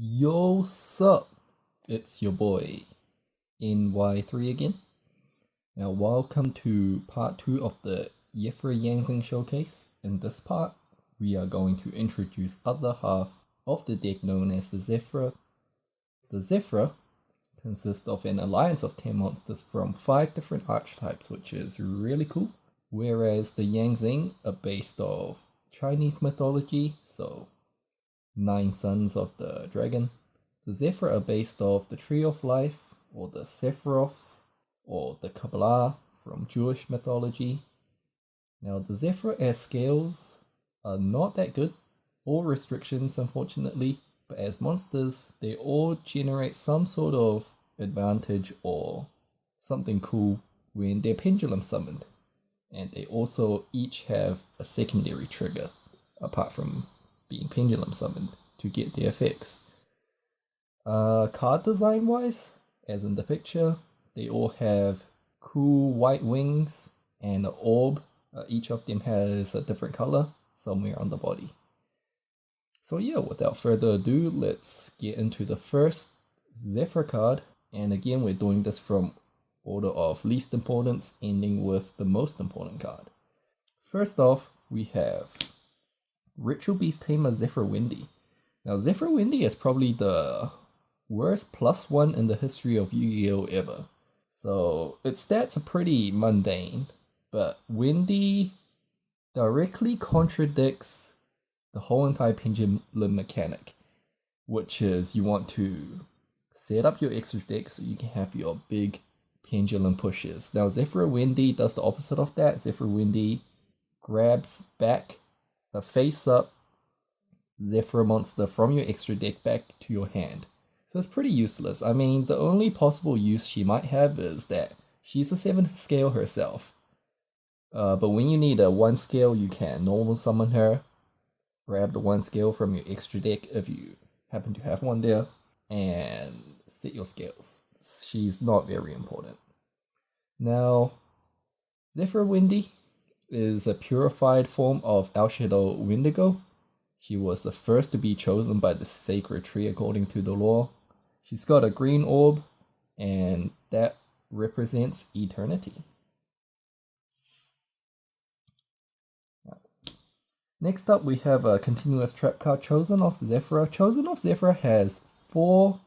Yo, sup? It's your boy, NY3 again. Now, welcome to part 2 of the Zefra Yangzing showcase. In this part, we are going to introduce other half of the deck known as the Zefra. The Zefra consists of an alliance of 10 monsters from 5 different archetypes, which is really cool. Whereas the Yangzing are based off Chinese mythology, so 9 sons of the dragon. The Zephyr are based off the Tree of Life, or the Sephiroth, or the Kabbalah from Jewish mythology. Now, the Zephyr as scales are not that good, or restrictions unfortunately, but as monsters, they all generate some sort of advantage or something cool when they're pendulum summoned. And they also each have a secondary trigger, apart from being pendulum summoned, to get their effects. Card design wise, as in the picture, they all have cool white wings and an orb. Each of them has a different color somewhere on the body. So yeah, without further ado, let's get into the first Zephyr card. And again, we're doing this from order of least importance, ending with the most important card. First off, we have Ritual Beast Tamer Zephyr Windy. Now, Zephyr Windy is probably the worst +1 in the history of Yu-Gi-Oh! Ever. So, its stats are pretty mundane, but Windy directly contradicts the whole entire pendulum mechanic, which is you want to set up your extra deck so you can have your big pendulum pushes. Now, Zephyr Windy does the opposite of that. Zephyr Windy grabs back a face-up Zephyr monster from your extra deck back to your hand. So it's pretty useless. I mean, the only possible use she might have is that she's a 7 scale herself. But when you need a 1 scale, you can normal summon her, grab the 1 scale from your extra deck if you happen to have one there, and set your scales. She's not very important. Now, Zephyr Windy is a purified form of El Shadow Wendigo. She was the first to be chosen by the sacred tree according to the lore. She's got a green orb, and that represents eternity. Next up, we have a continuous trap card, Chosen of Zefra. Chosen of Zefra has 4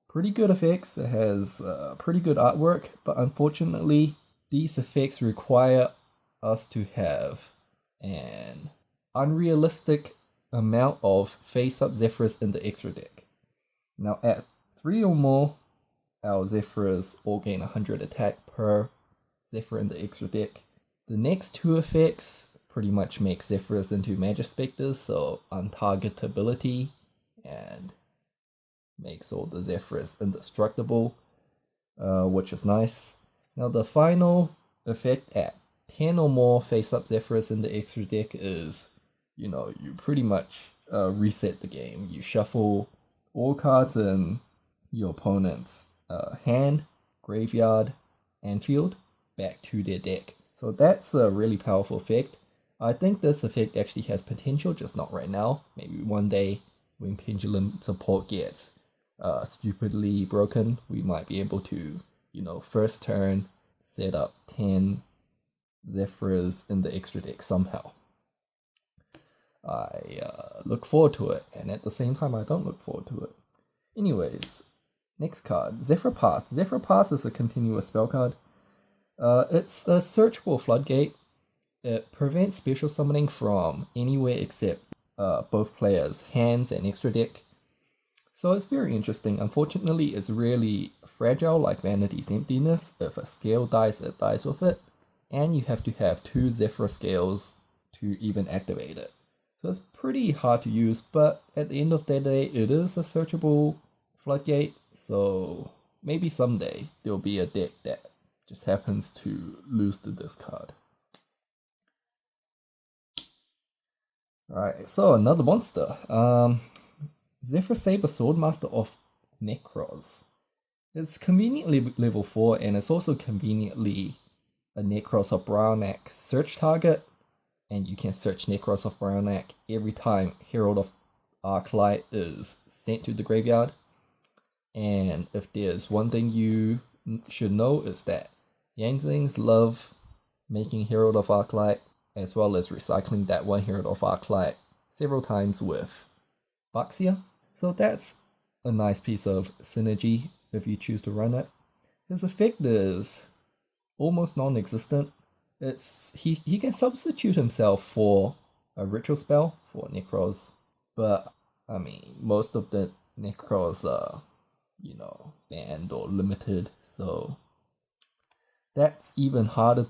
pretty good effects. It has pretty good artwork, but unfortunately, these effects require us to have an unrealistic amount of face-up Zephyrs in the extra deck. Now, at 3 or more, our Zephyrs all gain 100 attack per Zephyr in the extra deck. The next 2 effects pretty much make Zephyrs into Magic Spectres, so untargetability, and makes all the Zephyrs indestructible, which is nice. Now, the final effect at 10 or more face-up Zephyrs in the extra deck is, you pretty much reset the game. You shuffle all cards in your opponent's hand, graveyard, and field back to their deck. So that's a really powerful effect. I think this effect actually has potential, just not right now. Maybe one day when Pendulum support gets stupidly broken, we might be able to, first turn, set up 10 Zephyrs in the extra deck somehow. I look forward to it, and at the same time, I don't look forward to it. Anyways, next card, Zephyr Path. Zephyr Path is a continuous spell card. It's a searchable floodgate. It prevents special summoning from anywhere except both players' hands and extra deck. So it's very interesting. Unfortunately, it's really fragile like Vanity's Emptiness. If a scale dies, it dies with it. And you have to have 2 Zephyr scales to even activate it. So it's pretty hard to use, but at the end of the day, it is a searchable floodgate. So maybe someday there'll be a deck that just happens to lose to this card. Alright, so another monster. Zephyr Saber Swordmaster of Necros. It's conveniently level 4, and it's also conveniently a Necros of Brownak search target, and you can search Necros of Brownak every time Herald of Arclight is sent to the graveyard. And if there's one thing you should know is that Yangzings love making Herald of Arclight as well as recycling that one Herald of Arclight several times with Baxia. So that's a nice piece of synergy if you choose to run it. His effect is almost non-existent. He can substitute himself for a ritual spell for Necros, but I mean most of the Necros are, banned or limited, so that's even harder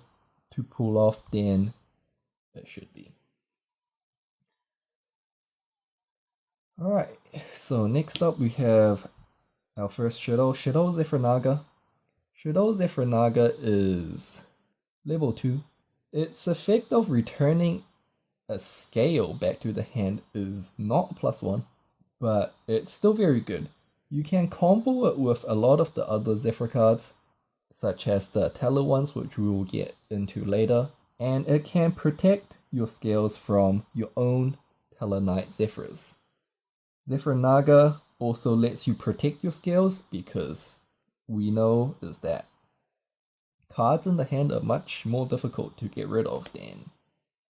to pull off than it should be. Alright, so next up we have our first Shadow Zefra Naga. Shadow Zefra Naga is level 2. Its effect of returning a scale back to the hand is not +1, but it's still very good. You can combo it with a lot of the other Zefra cards, such as the Teller ones, which we will get into later, and it can protect your scales from your own Teller Knight Zephyrs. Zefra Naga also lets you protect your scales because we know is that cards in the hand are much more difficult to get rid of than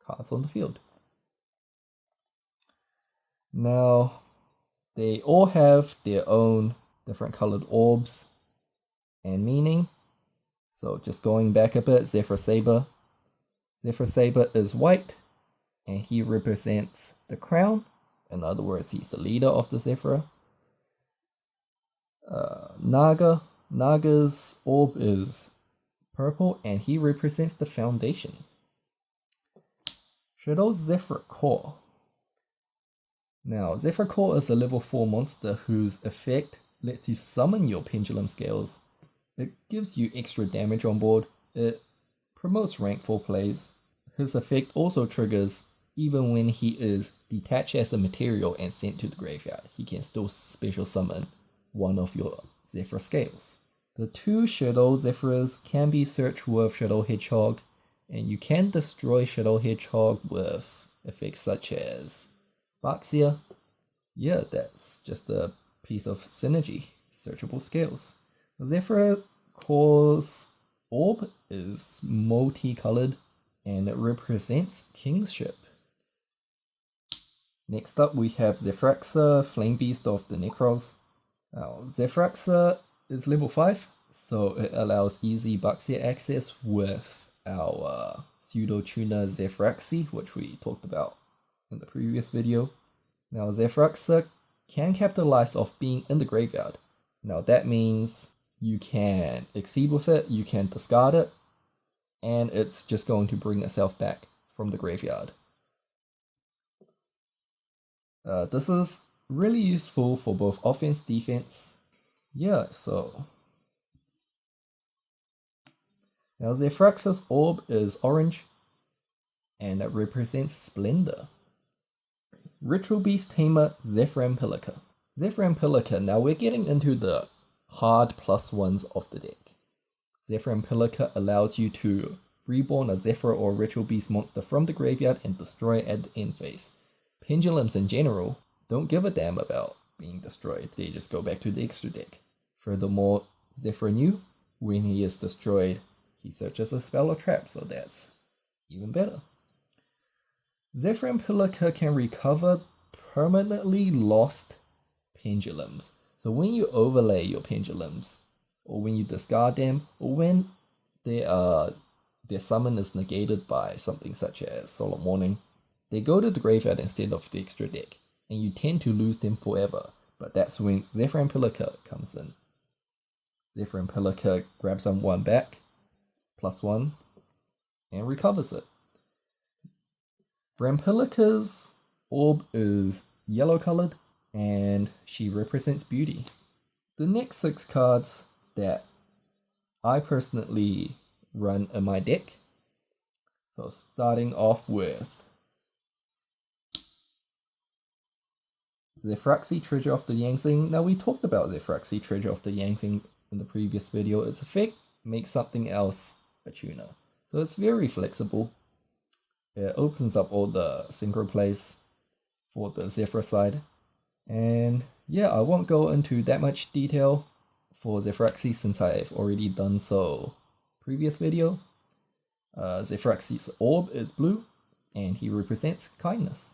cards on the field. Now, they all have their own different colored orbs and meaning. So just going back a bit, Zephyr Saber. Zephyr Saber is white and he represents the crown. In other words, he's the leader of the Zefra. Naga's orb is purple and he represents the foundation. Shadow Zephyr Core. Now, Zephyr Core is a level 4 monster whose effect lets you summon your pendulum scales. It gives you extra damage on board. It promotes rank 4 plays. His effect also triggers even when he is detached as a material and sent to the graveyard. He can still special summon one of your Zephyr scales. The 2 Shadow Zephyrs can be searched with Shadow Hedgehog, and you can destroy Shadow Hedgehog with effects such as Baxia. Yeah, that's just a piece of synergy. Searchable scales. Zephyr Core's orb is multicolored and it represents kingship. Next up we have Zefraxa, Flame Beast of the Necros. Now, Zefraxa is level 5, so it allows easy Baxia access with our pseudo-tuner Zefraxi, which we talked about in the previous video. Now, Zefraxa can capitalize off being in the graveyard. Now, that means you can exceed with it, you can discard it, and it's just going to bring itself back from the graveyard. This is really useful for both offense, defense. Yeah, so now Zefraxa's orb is orange, and it represents splendor. Ritual Beast Tamer Zefram Palaka. Zefram Palaka, now we're getting into the hard +1s of the deck. Zefram Palaka allows you to reborn a Zephyr or Ritual Beast monster from the graveyard and destroy it at the end phase. Pendulums in general don't give a damn about being destroyed, they just go back to the extra deck. Furthermore, Zephyr New, when he is destroyed, he searches a spell or trap, so that's even better. Zefram Palaka can recover permanently lost pendulums. So when you overlay your pendulums, or when you discard them, or when their summon is negated by something such as Solemn Warning, they go to the graveyard instead of the extra deck, and you tend to lose them forever. But that's when Zefram Palaka comes in. Zefram Palaka grabs one back, +1, and recovers it. Rampilika's orb is yellow colored, and she represents beauty. The next 6 cards that I personally run in my deck. So starting off with Zefraxi, Treasure of the Yangzing. Now we talked about Zefraxi, Treasure of the Yangzing in the previous video. Its effect makes something else a tuner. So it's very flexible. It opens up all the synchro plays for the Zephyr side. And yeah, I won't go into that much detail for Zefraxi since I've already done so previous video. Zefraxi's orb is blue, and he represents kindness.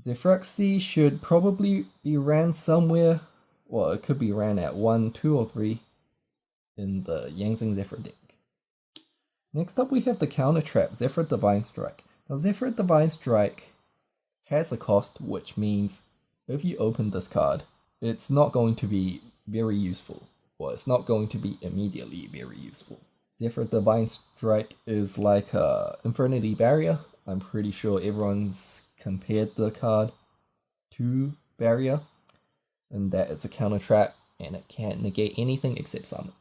Zefraxi should probably be ran somewhere, well, it could be ran at 1, 2, or 3 in the Yangzing Zephyr deck. Next up we have the counter trap, Zephyr Divine Strike. Now Zephyr Divine Strike has a cost, which means if you open this card, it's not going to be very useful. Well, it's not going to be immediately very useful. Zephyr Divine Strike is like a Infinity Barrier. I'm pretty sure everyone's compared the card to Barrier, and that it's a counter trap and it can't negate anything except summons.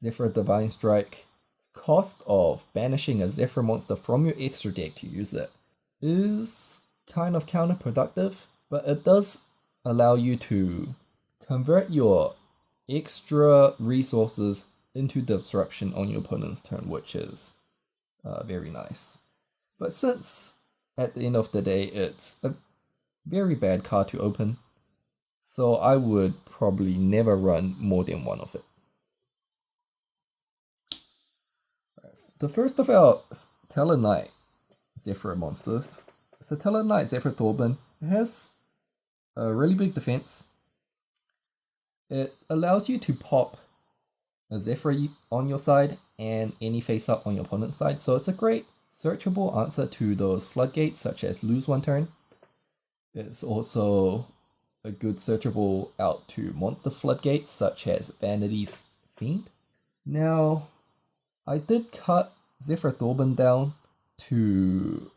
Zephyr Divine Strike, cost of banishing a Zephyr monster from your extra deck to use it is kind of counterproductive, but it does allow you to convert your extra resources into disruption on your opponent's turn, which is very nice. But since at the end of the day it's a very bad card to open, so I would probably never run more than one of it. The first of our Tellarknight Zephyr monsters is the Tellarknight Zephyr Tobin. It has a really big defense. It allows you to pop a Zephyr on your side and any face up on your opponent's side, so it's a great searchable answer to those floodgates such as lose one turn. It's also a good searchable out to monster floodgates such as Vanity's Fiend. Now, I did cut Zephyr Tobin down to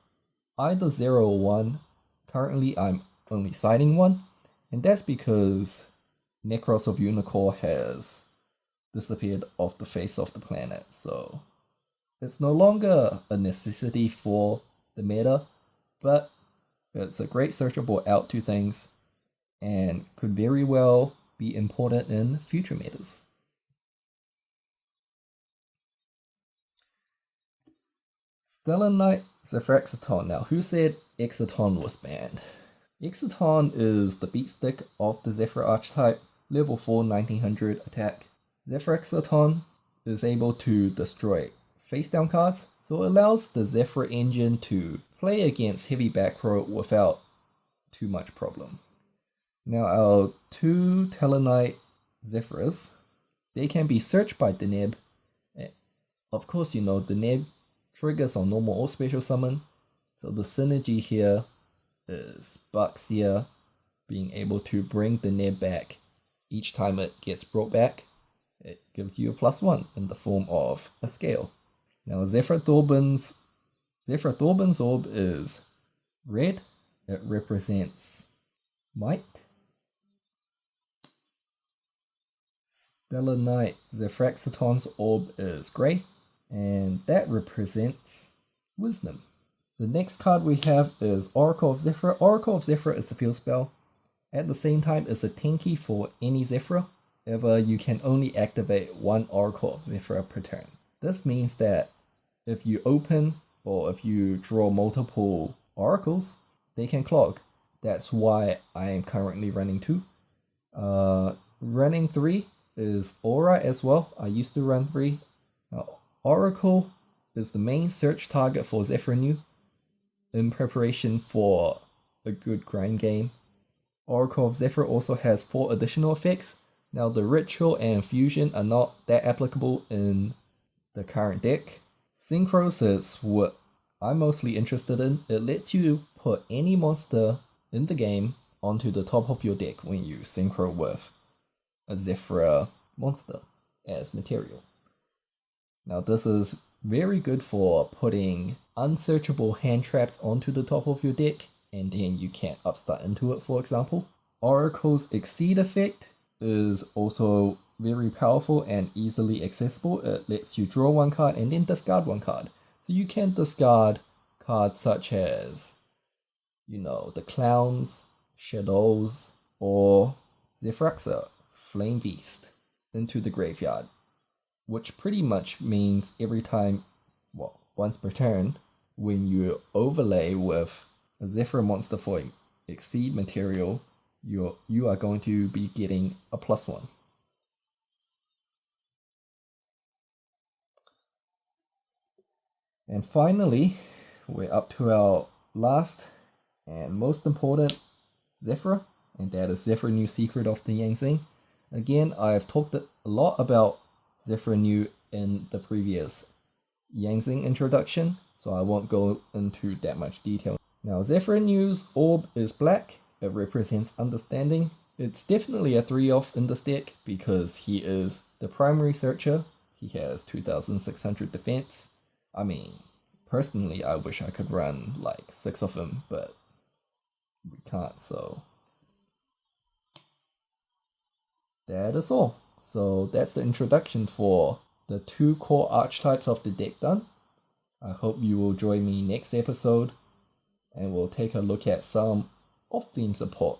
either 0 or 1. Currently, I'm only siding 1, and that's because Necros of Unicorn has disappeared off the face of the planet, so it's no longer a necessity for the meta, but it's a great searchable out to things and could very well be important in future metas. Stellar Knight Zefra Exiton. Now, who said Exiton was banned? Exiton is the beatstick of the Zefra archetype, level 4 1900 attack. Zefra Exiton is able to destroy face down cards, so it allows the Zefra engine to play against heavy back row without too much problem. Now our two Tellarknight Zephyrs, they can be searched by Deneb. Of course, you know, Deneb triggers on normal or special summon, so the synergy here is Baxia being able to bring Deneb back each time it gets brought back. It gives you a +1 in the form of a scale. Now Zephyr Tobin's orb is red. It represents might. Stellar Knight Zefraxiton's orb is grey, and that represents wisdom. The next card we have is Oracle of Zefra. Oracle of Zefra is the field spell. At the same time, it's a tanky for any Zefra. However, you can only activate one Oracle of Zefra per turn. This means that if you open or if you draw multiple oracles, they can clog. That's why I am currently running 2. Running 3 is alright as well. I used to run 3. Now, Oracle is the main search target for Zephyr New in preparation for a good grind game. Oracle of Zephyr also has 4 additional effects. Now the Ritual and Fusion are not that applicable in the current deck. Synchros is what I'm mostly interested in. It lets you put any monster in the game onto the top of your deck when you synchro with a Zefra monster as material. Now this is very good for putting unsearchable hand traps onto the top of your deck and then you can't upstart into it, for example. Oracle's Exceed effect is also very powerful and easily accessible. It lets you draw 1 card and then discard 1 card. So you can discard cards such as, you know, the Clowns, Shadows, or Zefraxa, Flame Beast, into the graveyard, which pretty much means every time, well, once per turn, when you overlay with a Zephyr monster for Exceed material, you are going to be getting a +1. And finally, we're up to our last and most important Zefra, and that is Zefra New Secret of the Yangzing. Again, I've talked a lot about Zefra New in the previous Yangzing introduction, so I won't go into that much detail. Now, Zefra New's orb is black. It represents understanding. It's definitely a 3-off in this deck because he is the primary searcher. He has 2600 defense. I mean, personally, I wish I could run like 6 of him, but we can't, so that is all. So that's the introduction for the 2 core archetypes of the deck done. I hope you will join me next episode, and we'll take a look at some off-theme support.